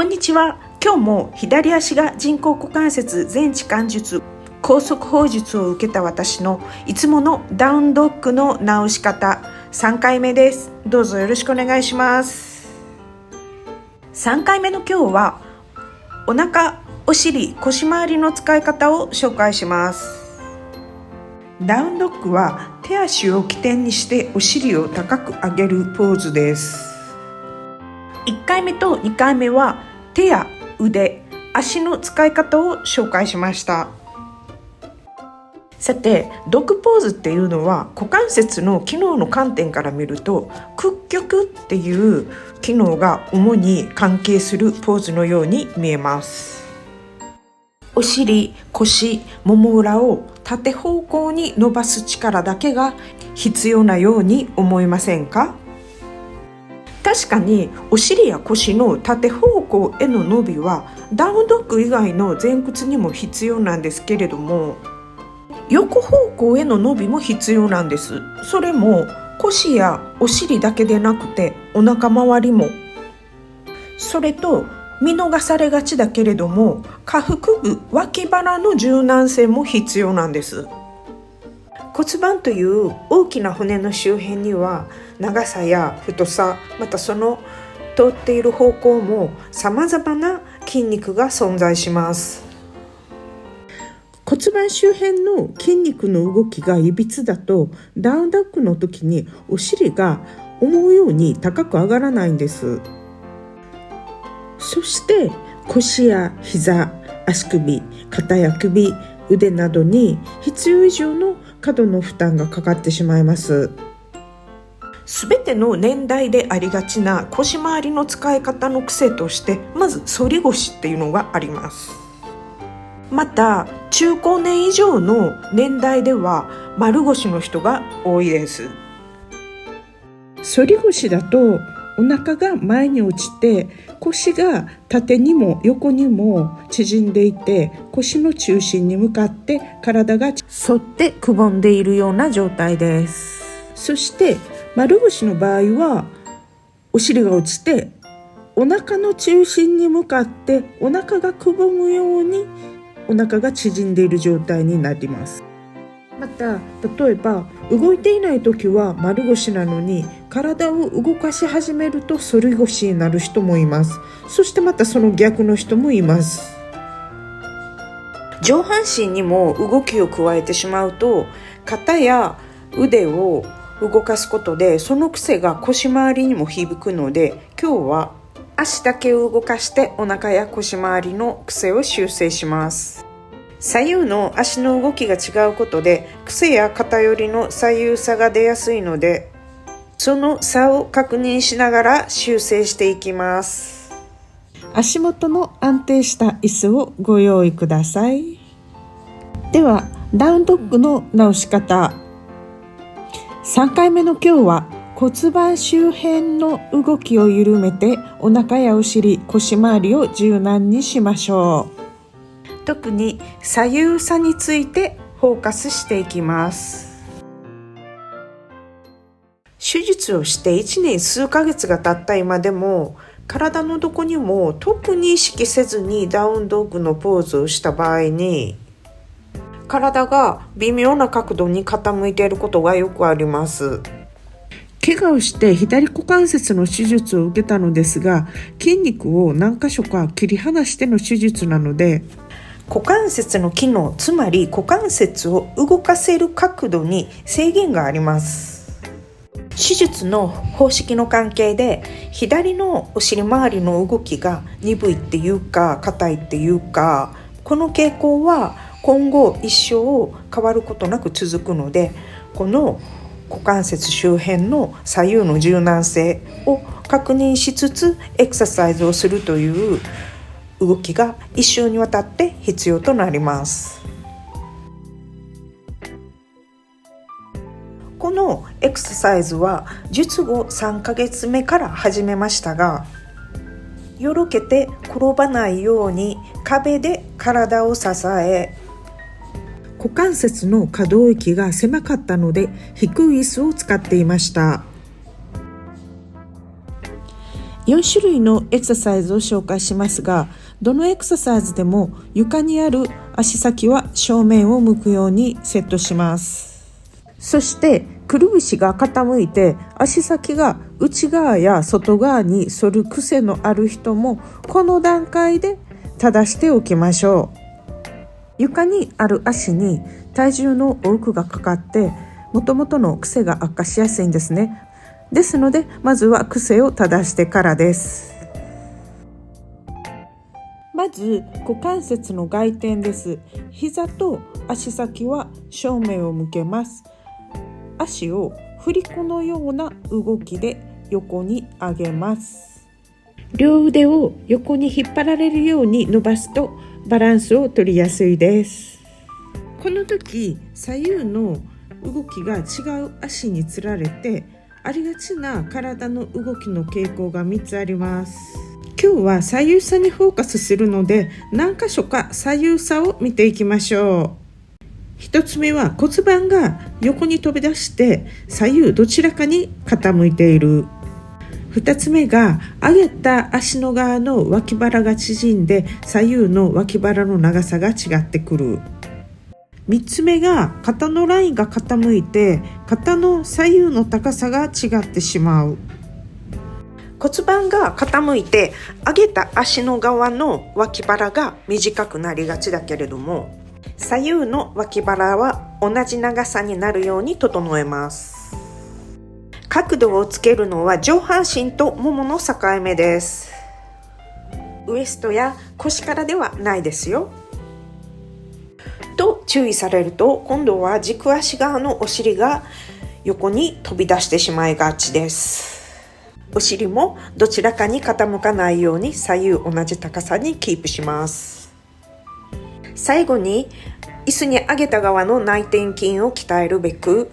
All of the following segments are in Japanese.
こんにちは。今日も左足が人工股関節全置換術高速法術を受けた私のいつものダウンドッグの治し方3回目です。どうぞよろしくお願いします。3回目の今日はお腹、お尻、腰回りの使い方を紹介します。ダウンドッグは手足を起点にしてお尻を高く上げるポーズです。1回目と2回目は手や腕、足の使い方を紹介しました。さて、ドッグポーズっていうのは股関節の機能の観点から見ると屈曲っていう機能が主に関係するポーズのように見えます。お尻、腰、もも裏を縦方向に伸ばす力だけが必要なように思いませんか？確かにお尻や腰の縦方向への伸びはダウンドッグ以外の前屈にも必要なんですけれども、横方向への伸びも必要なんです。それも腰やお尻だけでなくてお腹周りも。それと見逃されがちだけれども下腹部、脇腹の柔軟性も必要なんです。骨盤という大きな骨の周辺には長さや太さ、またその通っている方向も様々な筋肉が存在します。骨盤周辺の筋肉の動きがいびつだとダウンドッグの時にお尻が思うように高く上がらないんです。そして腰や膝、足首、肩や首、腕などに必要以上の過度の負担がかかってしまいます。すべての年代でありがちな腰回りの使い方の癖として、まず反り腰っていうのがあります。また中高年以上の年代では丸腰の人が多いです。反り腰だとお腹が前に落ちて腰が縦にも横にも縮んでいて腰の中心に向かって体が反ってくぼんでいるような状態です。そして丸腰の場合はお尻が落ちてお腹の中心に向かってお腹がくぼむようにお腹が縮んでいる状態になります。また例えば動いていない時は丸腰なのに体を動かし始めると反り腰になる人もいます。そしてまたその逆の人もいます。上半身にも動きを加えてしまうと肩や腕を動かすことでその癖が腰回りにも響くので、今日は足だけを動かしてお腹や腰回りの癖を修正します。左右の足の動きが違うことで癖や偏りの左右差が出やすいので、その差を確認しながら修正していきます。足元の安定した椅子をご用意ください。ではダウンドッグの直し方。3回目の今日は骨盤周辺の動きを緩めてお腹やお尻、腰回りを柔軟にしましょう。特に左右差についてフォーカスしていきます。手術をして1年数ヶ月が経った今でも体のどこにも特に意識せずにダウンドッグのポーズをした場合に体が微妙な角度に傾いていることがよくあります。怪我をして左股関節の手術を受けたのですが、筋肉を何箇所か切り離しての手術なので股関節の機能、つまり股関節を動かせる角度に制限があります。手術の方式の関係で左のお尻周りの動きが鈍いっていうか硬いっていうか、この傾向は今後一生変わることなく続くので、この股関節周辺の左右の柔軟性を確認しつつエクササイズをするという動きが一生にわたって必要となります。このエクササイズは術後3ヶ月目から始めましたが、よろけて転ばないように壁で体を支え、股関節の可動域が狭かったので低い椅子を使っていました。4種類のエクササイズを紹介しますが、どのエクササイズでも床にある足先は正面を向くようにセットします。そしてくるぶしが傾いて足先が内側や外側に反る癖のある人もこの段階で正しておきましょう。床にある足に体重の多くがかかって元々の癖が悪化しやすいんですね。ですのでまずは癖を正してからです。まず股関節の外転です。膝と足先は正面を向けます。足を振り子のような動きで横に上げます。両腕を横に引っ張られるように伸ばすとバランスを取りやすいです。この時左右の動きが違う足につられてありがちな体の動きの傾向が3つあります。今日は左右差にフォーカスするので何箇所か左右差を見ていきましょう。1つ目は骨盤が横に飛び出して左右どちらかに傾いている。2つ目が上げた足の側の脇腹が縮んで左右の脇腹の長さが違ってくる。3つ目が肩のラインが傾いて肩の左右の高さが違ってしまう。骨盤が傾いて上げた足の側の脇腹が短くなりがちだけれども、左右の脇腹は同じ長さになるように整えます。角度をつけるのは上半身とももの境目です。ウエストや腰からではないですよ。と注意されると今度は軸足側のお尻が横に飛び出してしまいがちです。お尻もどちらかに傾かないように左右同じ高さにキープします。最後に椅子に上げた側の内転筋を鍛えるべく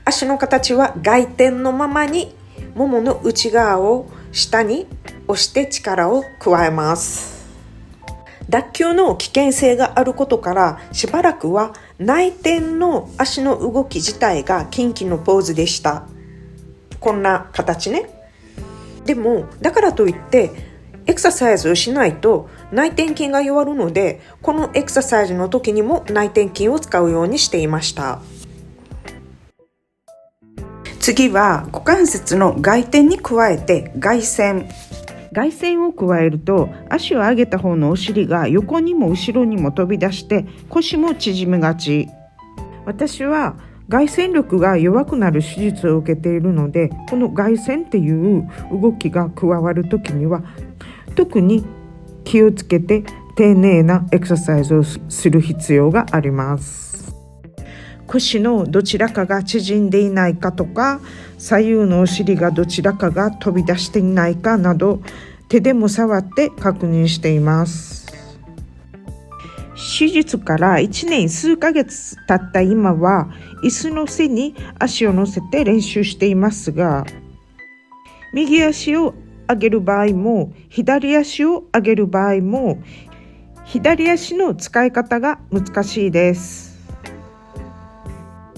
足の形は外転のままにももの内側を下に押して力を加えます。脱臼の危険性があることからしばらくは内転の足の動き自体が近畿のポーズでした。こんな形ね。でもだからといってエクササイズをしないと内転筋が弱るので、このエクササイズの時にも内転筋を使うようにしていました。次は股関節の外転に加えて外旋。外旋を加えると足を上げた方のお尻が横にも後ろにも飛び出して腰も縮めがち。私は外旋力が弱くなる手術を受けているので、この外旋っていう動きが加わるときには特に気をつけて丁寧なエクササイズをする必要があります。腰のどちらかが縮んでいないかとか、左右のお尻がどちらかが飛び出していないかなど手でも触って確認しています。手術から1年数ヶ月経った今は椅子の背に足を乗せて練習していますが、右足を上げる場合も左足を上げる場合も左足の使い方が難しいです。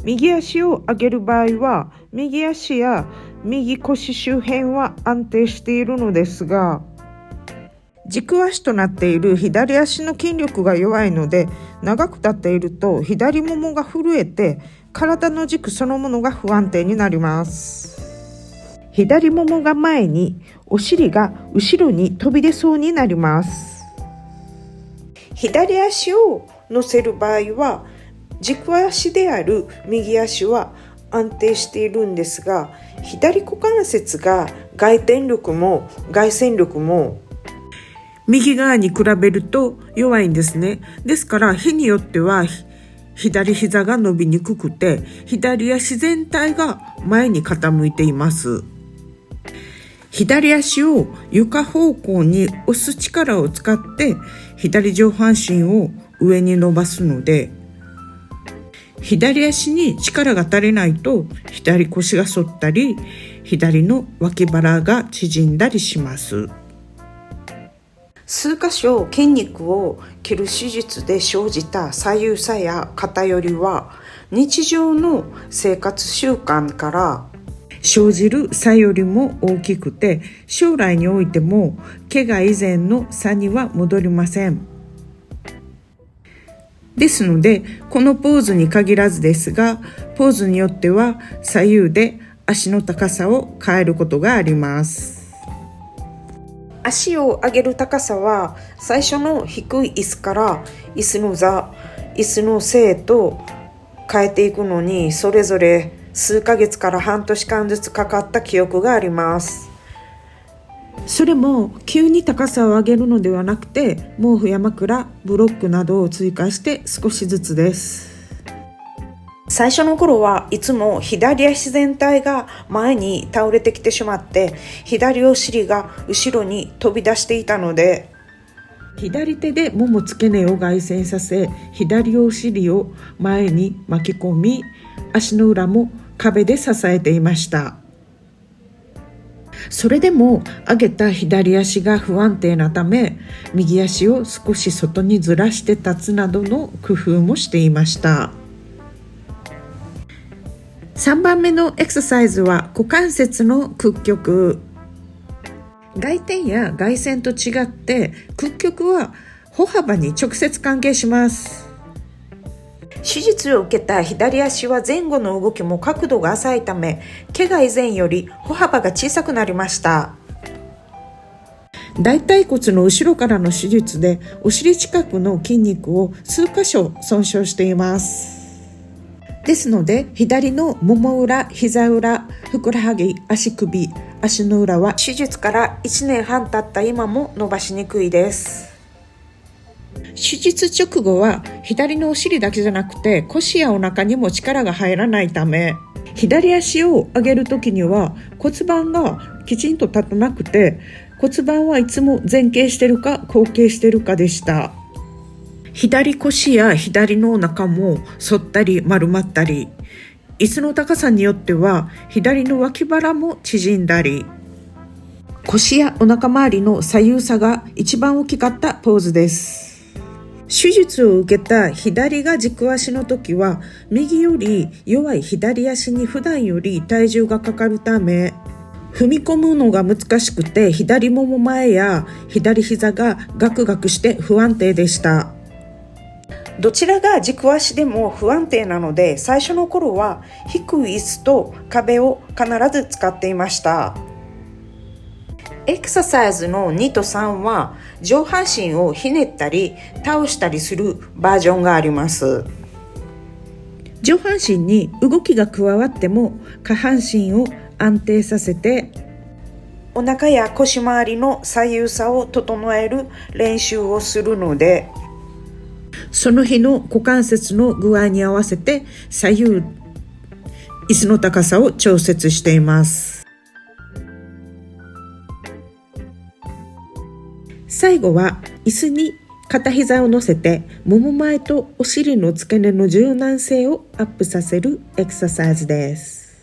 右足を上げる場合は右足や右腰周辺は安定しているのですが、軸足となっている左足の筋力が弱いので、長く立っていると左ももが震えて体の軸そのものが不安定になります。左ももが前にお尻が後ろに飛び出そうになります。左足を乗せる場合は軸足である右足は安定しているんですが、左股関節が外転力も外旋力も右側に比べると弱いんですね。ですから日によっては左膝が伸びにくくて左足全体が前に傾いています。左足を床方向に押す力を使って左上半身を上に伸ばすので、左足に力が足りないと左腰が反ったり左の脇腹が縮んだりします。数箇所筋肉を切る手術で生じた左右差や偏りは日常の生活習慣から生じる差よりも大きくて、将来においても怪我以前の差には戻りません。ですので、このポーズに限らずですが、ポーズによっては左右で足の高さを変えることがあります。足を上げる高さは、最初の低い椅子から椅子の座、椅子の背へと変えていくのに、それぞれ数ヶ月から半年間ずつかかった記憶があります。それも急に高さを上げるのではなくて、毛布や枕、ブロックなどを追加して少しずつです。最初の頃はいつも左足全体が前に倒れてきてしまって、左お尻が後ろに飛び出していたので、左手でもも付け根を外旋させ、左お尻を前に巻き込み、足の裏も壁で支えていました。それでも上げた左足が不安定なため、右足を少し外にずらして立つなどの工夫もしていました。3番目のエクササイズは股関節の屈曲。外転や外旋と違って屈曲は歩幅に直接関係します。手術を受けた左足は前後の動きも角度が浅いため、怪我以前より歩幅が小さくなりました。大腿骨の後ろからの手術でお尻近くの筋肉を数箇所損傷しています。ですので、左のもも裏、膝裏、ふくらはぎ、足首、足の裏は手術から1年半経った今も伸ばしにくいです。手術直後は左のお尻だけじゃなくて腰やお腹にも力が入らないため、左足を上げるときには骨盤がきちんと立たなくて、骨盤はいつも前傾してるか後傾してるかでした。左腰や左のお腹も反ったり丸まったり、椅子の高さによっては左の脇腹も縮んだり、腰やお腹周りの左右差が一番大きかったポーズです。手術を受けた左が軸足の時は、右より弱い左足に普段より体重がかかるため、踏み込むのが難しくて、左もも前や左膝がガクガクして不安定でした。どちらが軸足でも不安定なので、最初の頃は低い椅子と壁を必ず使っていました。エクササイズの2と3は上半身をひねったり倒したりするバージョンがあります。上半身に動きが加わっても下半身を安定させて、お腹や腰回りの左右差を整える練習をするので、その日の股関節の具合に合わせて左右椅子の高さを調節しています。最後は椅子に片膝を乗せて、もも前とお尻の付け根の柔軟性をアップさせるエクササイズです。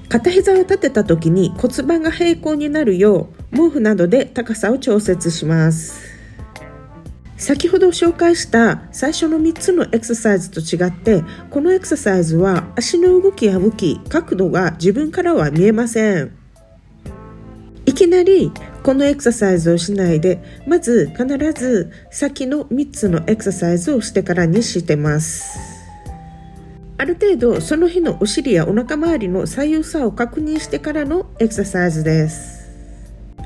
片膝を立てた時に骨盤が平行になるよう、毛布などで高さを調節します。先ほど紹介した最初の3つのエクササイズと違って、このエクササイズは足の動きや向き、角度が自分からは見えません。いきなりこのエクササイズをしないで、まず必ず先の3つのエクササイズをしてからにしてます。ある程度その日のお尻やお腹周りの左右差を確認してからのエクササイズです。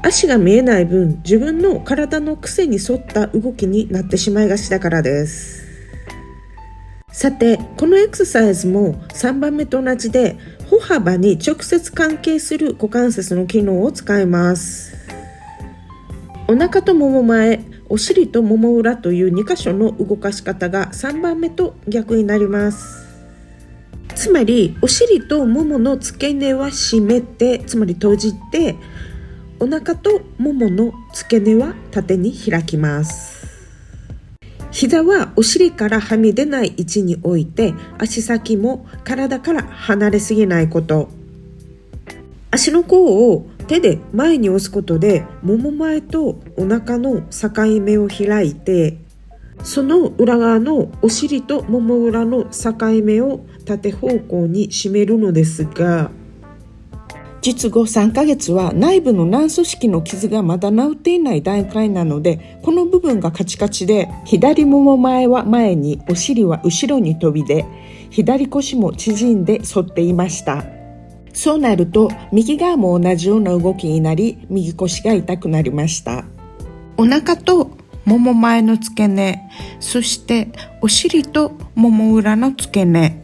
足が見えない分、自分の体の癖に沿った動きになってしまいがちだからです。さて、このエクササイズも3番目と同じで、歩幅に直接関係する股関節の機能を使います。お腹ともも前、お尻ともも裏という2箇所の動かし方が3番目と逆になります。つまり、お尻とももの付け根は締めて、つまり閉じて、お腹とももの付け根は縦に開きます。膝はお尻からはみ出ない位置に置いて、足先も体から離れすぎないこと。足の甲を手で前に押すことで、もも前とお腹の境目を開いて、その裏側のお尻ともも裏の境目を縦方向に締めるのですが、術後3ヶ月は内部の軟組織の傷がまだ治っていない段階なので、この部分がカチカチで、左もも前は前に、お尻は後ろに飛びで、左腰も縮んで反っていました。そうなると右側も同じような動きになり、右腰が痛くなりました。お腹ともも前の付け根、そしてお尻ともも裏の付け根、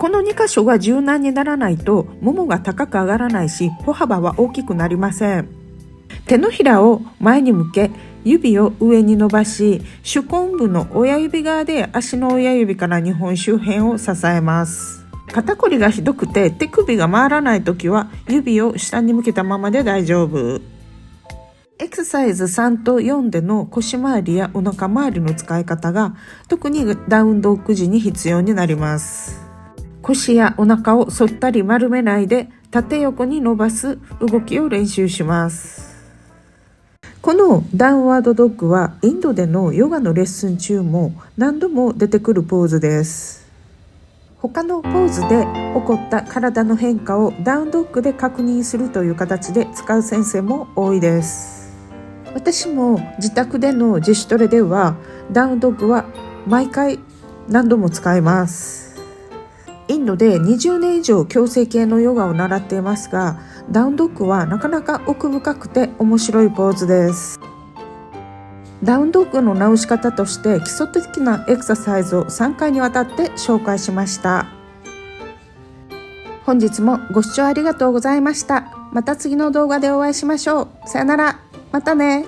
この2箇所が柔軟にならないとももが高く上がらないし、歩幅は大きくなりません。手のひらを前に向け、指を上に伸ばし、手根部の親指側で足の親指から2本周辺を支えます。肩こりがひどくて手首が回らないときは、指を下に向けたままで大丈夫。エクササイズ3と4での腰回りやお腹周りの使い方が、特にダウンドッグ時に必要になります。腰やお腹を反ったり丸めないで縦横に伸ばす動きを練習します。このダウンワードドッグはインドでのヨガのレッスン中も何度も出てくるポーズです。他のポーズで起こった体の変化をダウンドッグで確認するという形で使う先生も多いです。私も自宅での自主トレではダウンドッグは毎回何度も使います。インドで20年以上矯正系のヨガを習っていますが、ダウンドッグはなかなか奥深くて面白いポーズです。ダウンドッグの直し方として基礎的なエクササイズを3回にわたって紹介しました。本日もご視聴ありがとうございました。また次の動画でお会いしましょう。さよなら。またね。